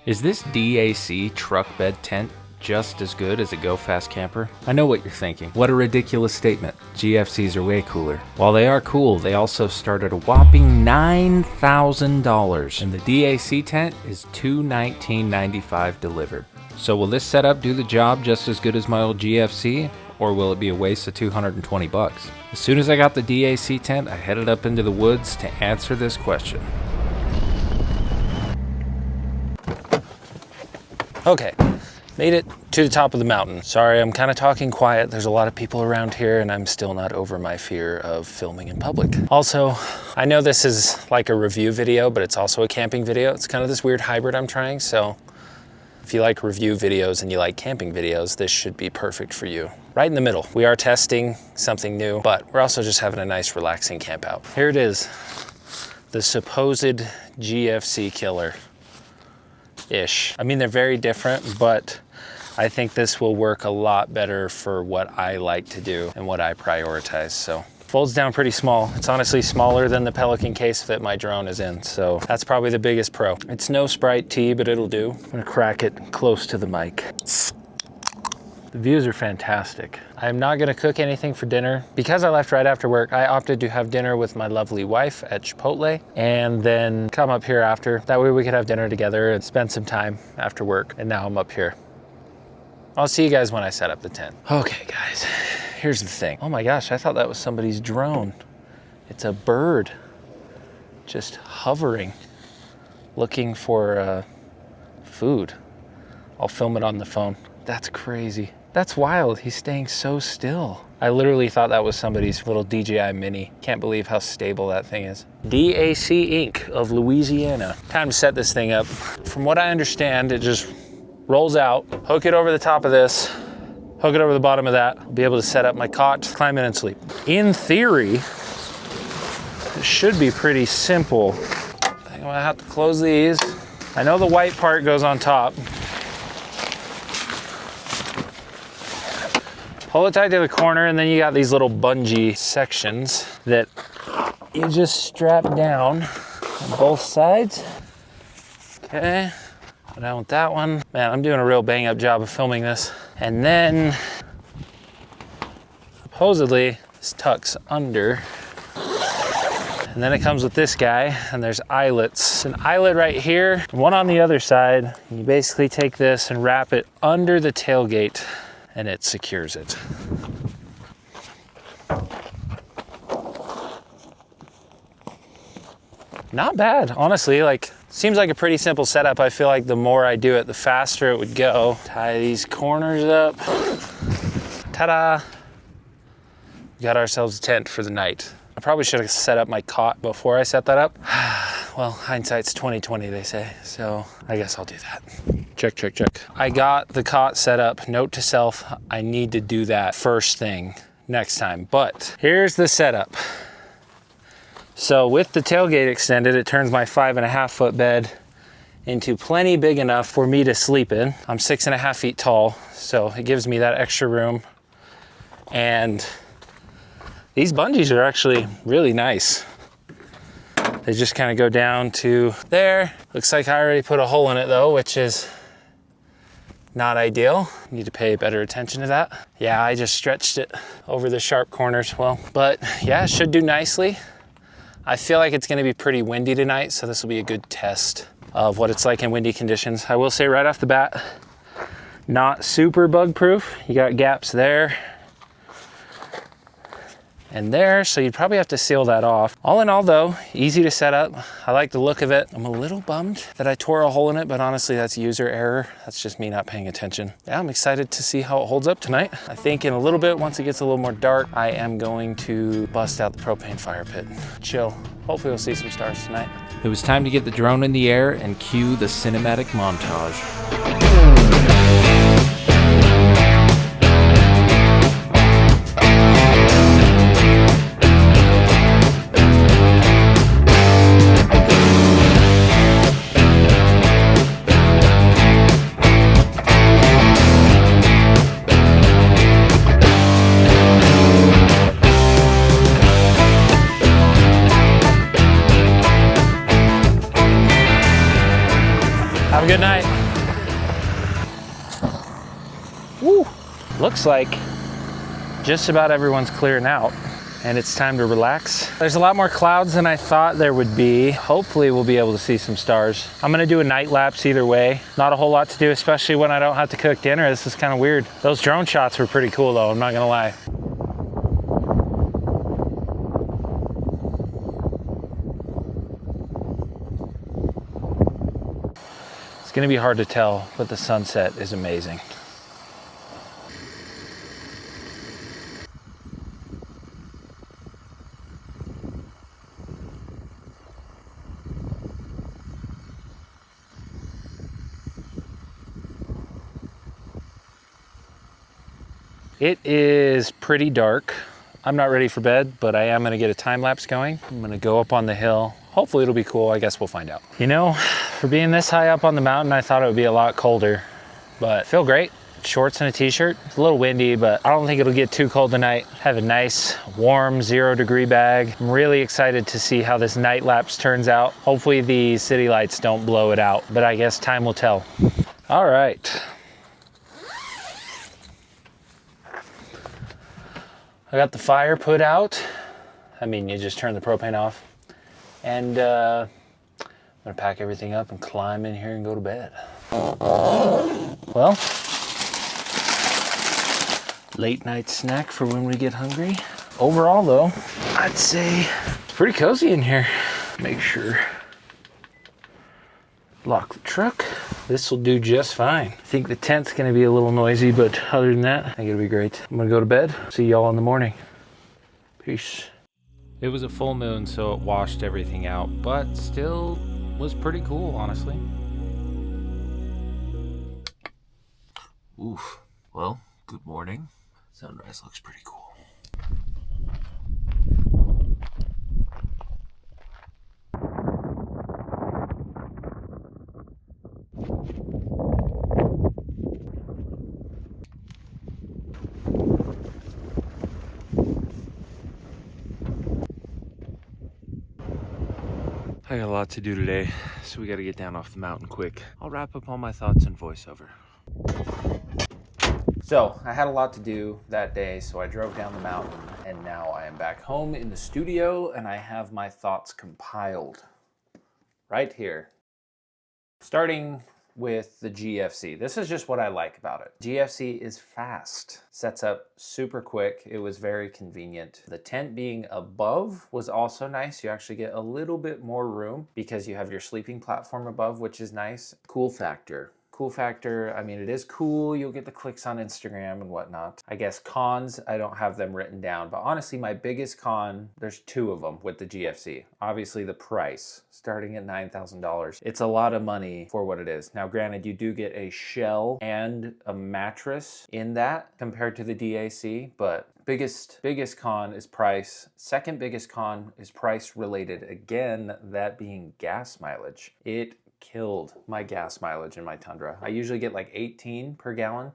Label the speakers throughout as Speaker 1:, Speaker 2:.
Speaker 1: Is this DAC truck bed tent just as good as a Go Fast camper? I know what you're thinking. What a ridiculous statement. GFCs are way cooler. While they are cool, they also start at a whopping $9,000, and the DAC tent is $219.95 delivered. So will this setup do the job just as good as my old GFC, or will it be a waste of 220 bucks? As soon as I got the DAC tent, I headed up into the woods to answer this question. Okay, made it to the top of the mountain. Sorry, I'm kind of talking quiet. There's a lot of people around here and I'm still not over my fear of filming in public. Also, I know this is like a review video, but it's also a camping video. It's kind of this weird hybrid I'm trying, so if you like review videos and you like camping videos, this should be perfect for you. Right in the middle. We are testing something new, but we're also just having a nice relaxing camp out. Here it is, the supposed GFC killer. Ish. I mean, they're very different, but I think this will work a lot better for what I like to do and what I prioritize. So folds down pretty small. It's honestly smaller than the Pelican case that my drone is in. So that's probably the biggest pro. It's no Sprite tea, but it'll do. I'm gonna crack it close to the mic. The views are fantastic. I'm not gonna cook anything for dinner. Because I left right after work, I opted to have dinner with my lovely wife at Chipotle and then come up here after. That way we could have dinner together and spend some time after work. And now I'm up here. I'll see you guys when I set up the tent. Okay guys, here's the thing. Oh my gosh, I thought that was somebody's drone. It's a bird just hovering, looking for food. I'll film it on the phone. That's crazy. That's wild. He's staying so still. I literally thought that was somebody's little DJI Mini. Can't believe how stable that thing is. DAC Inc. of Louisiana. Time to set this thing up. From what I understand, it just rolls out, hook it over the top of this, hook it over the bottom of that. I'll be able to set up my cot, climb in and sleep. In theory, it should be pretty simple. I'm gonna have to close these. I know the white part goes on top. Hold it tight to the corner, and then you got these little bungee sections that you just strap down on both sides. Okay, go down with that one. Man, I'm doing a real bang up job of filming this. And then, supposedly, this tucks under. And then it comes with this guy, and there's eyelets. An eyelet right here, one on the other side. And you basically take this and wrap it under the tailgate, and it secures it. Not bad, honestly. Like, seems like a pretty simple setup. I feel like the more I do it, the faster it would go. Tie these corners up. Ta-da! Got ourselves a tent for the night. I probably should have set up my cot before I set that up. Well, hindsight's 20/20, they say. So I guess I'll do that. Check, check, check. I got the cot set up. Note to self, I need to do that first thing next time. But here's the setup. So with the tailgate extended, it turns my 5.5 foot bed into plenty big enough for me to sleep in. I'm 6.5 feet tall, so it gives me that extra room. And these bungees are actually really nice. They just kind of go down to there. Looks like I already put a hole in it though, which is not ideal. Need to pay better attention to that. Yeah, I just stretched it over the sharp corners. Well, but yeah, it should do nicely. I feel like it's gonna be pretty windy tonight, so this will be a good test of what it's like in windy conditions. I will say right off the bat, not super bug proof. You got gaps there and there, so you'd probably have to seal that off. All in all though, easy to set up. I like the look of it. I'm a little bummed that I tore a hole in it, but honestly, that's user error. That's just me not paying attention. Yeah, I'm excited to see how it holds up tonight. I think in a little bit, once it gets a little more dark, I am going to bust out the propane fire pit. Chill. Hopefully we'll see some stars tonight. It was time to get the drone in the air and cue the cinematic montage. Have a good night. Woo! Looks like just about everyone's clearing out and it's time to relax. There's a lot more clouds than I thought there would be. Hopefully we'll be able to see some stars. I'm gonna do a night lapse either way. Not a whole lot to do, especially when I don't have to cook dinner. This is kind of weird. Those drone shots were pretty cool though, I'm not gonna lie. It's gonna be hard to tell, but the sunset is amazing. It is pretty dark. I'm not ready for bed, but I am gonna get a time lapse going. I'm gonna go up on the hill. Hopefully it'll be cool, I guess we'll find out. You know, for being this high up on the mountain, I thought it would be a lot colder, but I feel great. Shorts and a t-shirt. It's a little windy, but I don't think it'll get too cold tonight. Have a nice, warm 0-degree bag. I'm really excited to see how this night lapse turns out. Hopefully the city lights don't blow it out, but I guess time will tell. All right. I got the fire put out. I mean, you just turn the propane off. And I'm gonna pack everything up and climb in here and go to bed. Well, late night snack for when we get hungry. Overall though, I'd say it's pretty cozy in here. Make sure, lock the truck. This will do just fine. I think the tent's gonna be a little noisy, but other than that, I think it'll be great. I'm gonna go to bed. See y'all in the morning. Peace. It was a full moon, so it washed everything out, but still was pretty cool, honestly. Oof. Well, good morning. Sunrise looks pretty cool. I got a lot to do today, so we got to get down off the mountain quick. I'll wrap up all my thoughts in voiceover. So I had a lot to do that day, so I drove down the mountain, and now I am back home in the studio, and I have my thoughts compiled right here. Starting with the GFC. This is just what I like about it. GFC is fast, sets up super quick. It was very convenient. The tent being above was also nice. You actually get a little bit more room because you have your sleeping platform above, which is nice. Cool factor. Cool factor, I mean, it is cool. You'll get the clicks on Instagram and whatnot. I guess cons, I don't have them written down, but honestly, my biggest con, there's two of them with the GFC. Obviously the price, starting at $9,000. It's a lot of money for what it is. Now, granted, you do get a shell and a mattress in that compared to the DAC, but biggest con is price. Second biggest con is price related. Again, that being gas mileage. It killed my gas mileage in my Tundra. I usually get like 18 per gallon,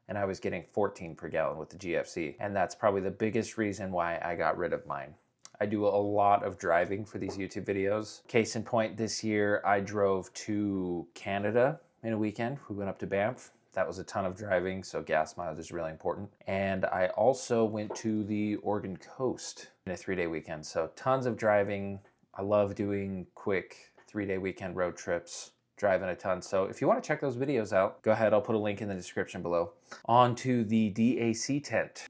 Speaker 1: and I was getting 14 per gallon with the GFC. And that's probably the biggest reason why I got rid of mine. I do a lot of driving for these YouTube videos. Case in point, this year I drove to Canada in a weekend. We went up to Banff. That was a ton of driving, so gas mileage is really important. And I also went to the Oregon coast in a 3-day weekend. So tons of driving. I love doing quick 3-day weekend road trips, driving a ton. So if you want to check those videos out, go ahead. I'll put a link in the description below. On to the DAC tent.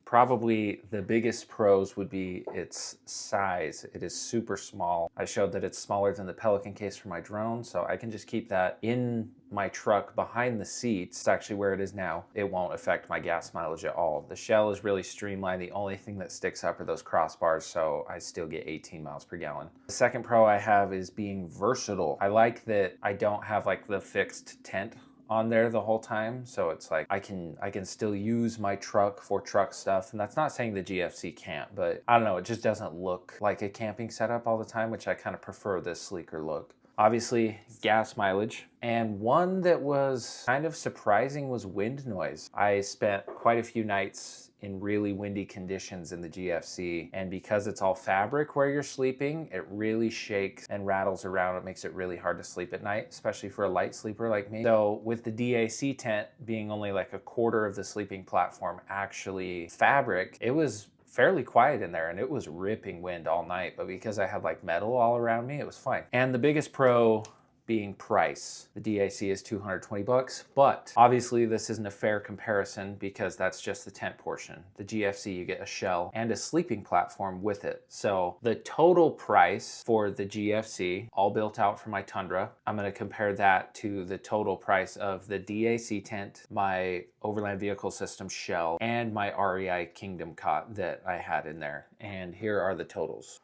Speaker 1: Probably the biggest pros would be its size. It is super small. I showed that it's smaller than the Pelican case for my drone, so I can just keep that in my truck behind the seats. It's actually where it is now. It won't affect my gas mileage at all. The shell is really streamlined. The only thing that sticks up are those crossbars, so I still get 18 miles per gallon. The second pro I have is being versatile. I like that I don't have like the fixed tent on there the whole time, so it's like I can still use my truck for truck stuff. And that's not saying the GFC can't, but I don't know, it just doesn't look like a camping setup all the time, which I kind of prefer this sleeker look. obviously gas mileage, and one that was kind of surprising was wind noise. I spent quite a few nights in really windy conditions in the GFC, and because it's all fabric where you're sleeping, it really shakes and rattles around. It makes it really hard to sleep at night, especially for a light sleeper like me. So with the DAC tent being only like a quarter of the sleeping platform actually fabric, it was fairly quiet in there and it was ripping wind all night, but because I had like metal all around me, it was fine. And the biggest pro being price. The DAC is 220 bucks, but obviously this isn't a fair comparison because that's just the tent portion. The GFC, you get a shell and a sleeping platform with it. So the total price for the GFC, all built out for my Tundra, I'm gonna compare that to the total price of the DAC tent, my overland vehicle system shell, and my REI Kingdom cot that I had in there. And here are the totals.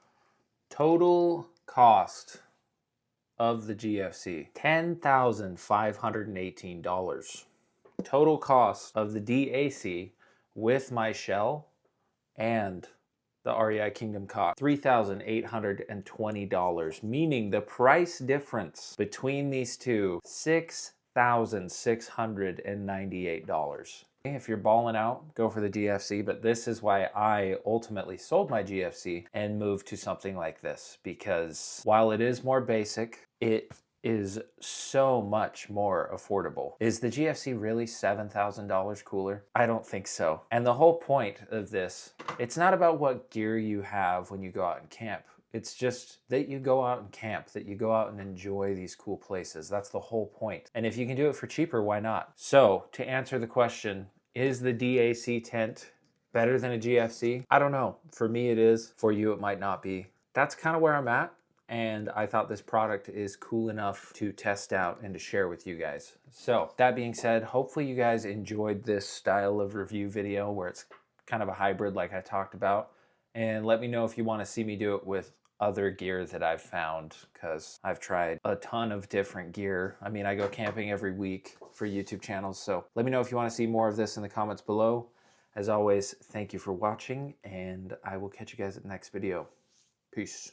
Speaker 1: Total cost of the GFC, $10,518. Total cost of the DAC with my shell and the REI Kingdom cot, $3,820, meaning the price difference between these two, $6,698. If you're balling out, go for the GFC, but this is why I ultimately sold my GFC and moved to something like this, because while it is more basic, it is so much more affordable. Is the GFC really $7,000 cooler? I don't think so. And the whole point of this, it's not about what gear you have when you go out and camp. It's just that you go out and camp, that you go out and enjoy these cool places. That's the whole point. And if you can do it for cheaper, why not? So to answer the question, is the DAC tent better than a GFC? I don't know. For me it is. For you it might not be. That's kind of where I'm at. And I thought this product is cool enough to test out and to share with you guys. So that being said, hopefully you guys enjoyed this style of review video where it's kind of a hybrid like I talked about. And let me know if you want to see me do it with other gear that I've found, because I've tried a ton of different gear. I mean, I go camping every week for YouTube channels, so let me know if you want to see more of this in the comments below. As always, thank you for watching, and I will catch you guys at the next video. Peace.